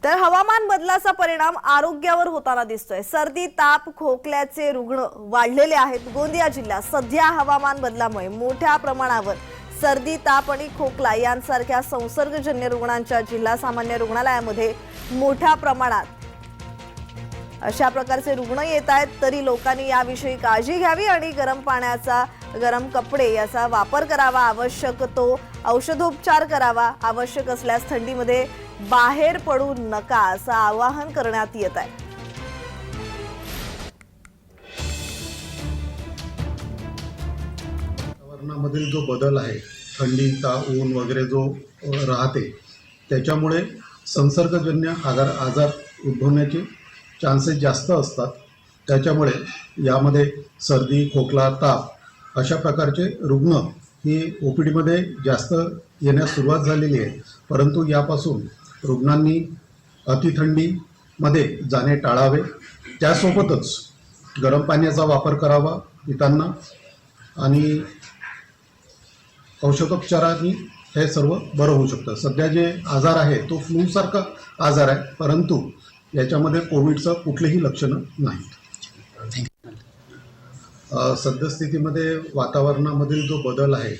तर हवामान बदलाचा परिणाम आरोग्यावर होताना दिसतोय। सर्दी, ताप, खोकल्याचे रुग्ण वाढलेले आहेत। गोंदिया जिल्ह्यात सध्या हवामान बदलामुळे मोठ्या प्रमाणावर सर्दी, ताप आणि खोकला यांसारख्या संसर्गजन्य रुग्णांच्या जिल्हा सामान्य रुग्णालयामध्ये मोठ्या प्रमाणात अशा प्रकारचे रुग्ण येत आहेत। तरी लोकांनी याविषयी काळजी घ्यावी आणि गरम पाण्याचा, गरम कपडे याचा वापर करावा, आवश्यक तो औषधोपचार करावा, आवश्यक असल्यास थंडीमध्ये बाहेर पडू नका असं आवाहन करण्यात येत आहे। वातावरणामधील जो बदल आहे, थंडी, ताप, ऊन वगैरे जो राहते, त्याच्यामुळे संसर्गजन्य आजार उद्भवण्याचे चान्सेस जास्त असतात। त्याच्यामुळे यामध्ये सर्दी, खोकला, ताप अशा प्रकारचे रुग्ण ही OPDमध्ये जास्त येण्यास सुरुवात झालेली आहे। परंतु यापासून रुग्णांनी अतिथंडीमध्ये जाणे टाळावे। त्यासोबतच गरम पाण्याचा वापर करावा पितांना आणि औषधोपचारांनी हे सर्व बरं होऊ शकतं। सध्या जे आजार आहे तो फ्लूसारखा आजार आहे, परंतु याच्यामध्ये कोविडचं कुठलेही लक्षणं नाहीत। सद्यस्थितीमध्ये वातावरणामधील जो बदल आहे,